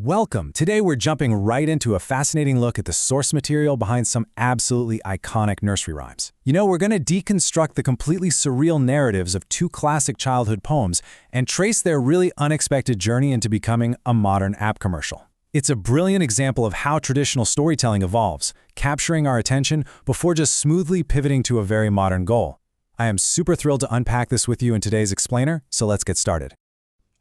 Welcome! Today we're jumping right into a fascinating look at the source material behind some absolutely iconic nursery rhymes. We're going to deconstruct the completely surreal narratives of two classic childhood poems and trace their really unexpected journey into becoming a modern app commercial. It's a brilliant example of how traditional storytelling evolves, capturing our attention before just smoothly pivoting to a very modern goal. I am super thrilled to unpack this with you in today's explainer, so let's get started.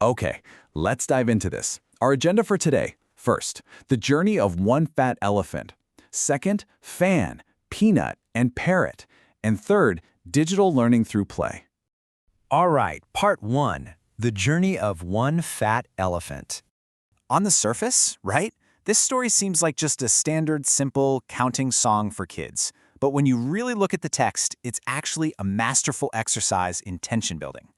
Okay, let's dive into this. Our agenda for today: first, the journey of one fat elephant. Second, fan, peanut, and parrot. And third, digital learning through play. All right, part one, the journey of one fat elephant. On the surface, right? This story seems like just a standard, simple counting song for kids. But when you really look at the text, it's actually a masterful exercise in tension building.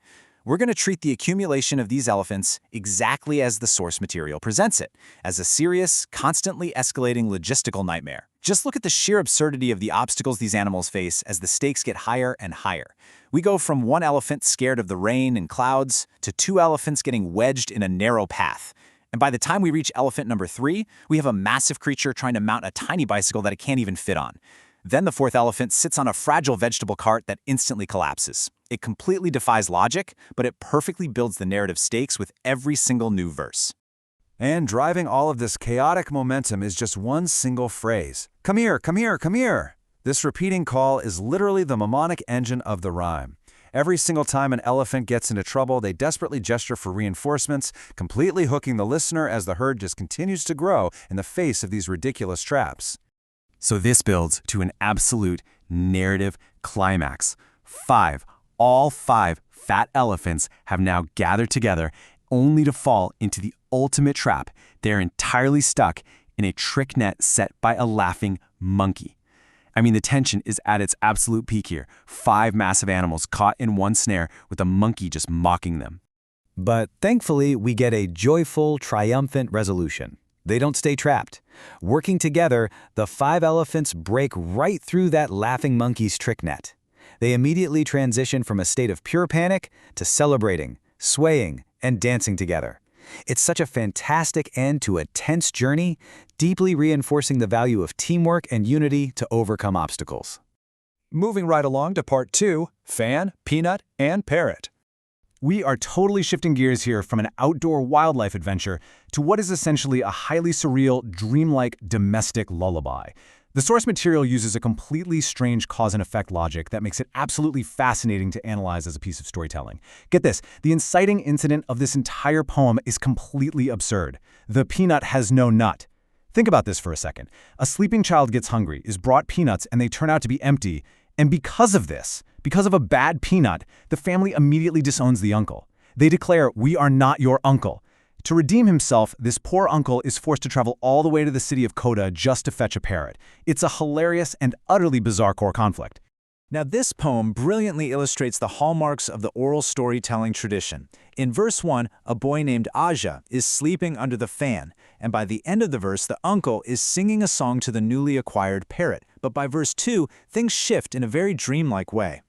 We're going to treat the accumulation of these elephants exactly as the source material presents it, as a serious, constantly escalating logistical nightmare. Just look at the sheer absurdity of the obstacles these animals face as the stakes get higher and higher. We go from one elephant scared of the rain and clouds to two elephants getting wedged in a narrow path. And by the time we reach elephant number 3, we have a massive creature trying to mount a tiny bicycle that it can't even fit on. Then the fourth elephant sits on a fragile vegetable cart that instantly collapses. It completely defies logic, but it perfectly builds the narrative stakes with every single new verse. And driving all of this chaotic momentum is just one single phrase. Come here, come here, come here. This repeating call is literally the mnemonic engine of the rhyme. Every single time an elephant gets into trouble, they desperately gesture for reinforcements, completely hooking the listener as the herd just continues to grow in the face of these ridiculous traps. So this builds to an absolute narrative climax. All five fat elephants have now gathered together only to fall into the ultimate trap. They're entirely stuck in a trick net set by a laughing monkey. The tension is at its absolute peak here. 5 massive animals caught in one snare with a monkey just mocking them. But thankfully, we get a joyful, triumphant resolution. They don't stay trapped. Working together, the 5 elephants break right through that laughing monkey's trick net. They immediately transition from a state of pure panic to celebrating, swaying, and dancing together. It's such a fantastic end to a tense journey, deeply reinforcing the value of teamwork and unity to overcome obstacles. Moving right along to part 2, fan, peanut, and parrot. We are totally shifting gears here from an outdoor wildlife adventure to what is essentially a highly surreal, dreamlike domestic lullaby. The source material uses a completely strange cause and effect logic that makes it absolutely fascinating to analyze as a piece of storytelling. Get this, the inciting incident of this entire poem is completely absurd. The peanut has no nut. Think about this for a second. A sleeping child gets hungry, is brought peanuts, and they turn out to be empty. And because of this, because of a bad peanut, the family immediately disowns the uncle. They declare, "We are not your uncle." To redeem himself, this poor uncle is forced to travel all the way to the city of Coda just to fetch a parrot. It's a hilarious and utterly bizarre core conflict. Now, this poem brilliantly illustrates the hallmarks of the oral storytelling tradition. In verse 1, a boy named Aja is sleeping under the fan, and by the end of the verse, the uncle is singing a song to the newly acquired parrot. But by verse 2, things shift in a very dreamlike way.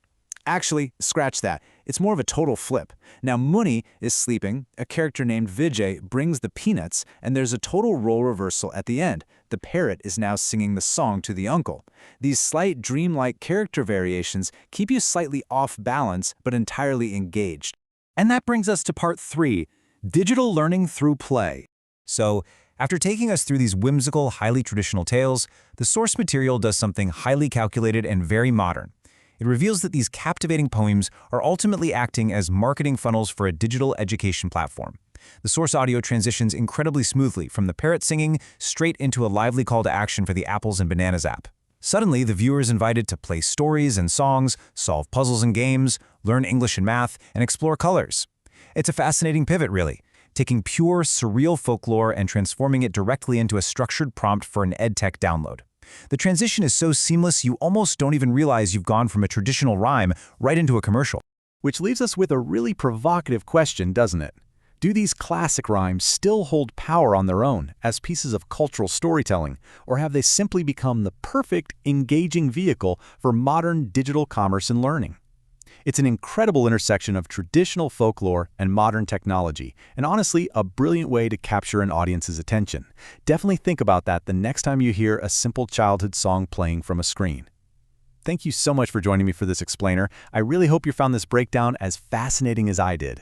Actually, scratch that. It's more of a total flip. Now, Muni is sleeping, a character named Vijay brings the peanuts, and there's a total role reversal at the end. The parrot is now singing the song to the uncle. These slight dreamlike character variations keep you slightly off balance, but entirely engaged. And that brings us to part 3, digital learning through play. So, after taking us through these whimsical, highly traditional tales, the source material does something highly calculated and very modern. It reveals that these captivating poems are ultimately acting as marketing funnels for a digital education platform. The source audio transitions incredibly smoothly from the parrot singing straight into a lively call to action for the Apples and Bananas app. Suddenly, the viewer is invited to play stories and songs, solve puzzles and games, learn English and math, and explore colors. It's a fascinating pivot, really, taking pure, surreal folklore and transforming it directly into a structured prompt for an EdTech download. The transition is so seamless you almost don't even realize you've gone from a traditional rhyme right into a commercial. Which leaves us with a really provocative question, doesn't it? Do these classic rhymes still hold power on their own as pieces of cultural storytelling, or have they simply become the perfect, engaging vehicle for modern digital commerce and learning? It's an incredible intersection of traditional folklore and modern technology, and honestly, a brilliant way to capture an audience's attention. Definitely think about that the next time you hear a simple childhood song playing from a screen. Thank you so much for joining me for this explainer. I really hope you found this breakdown as fascinating as I did.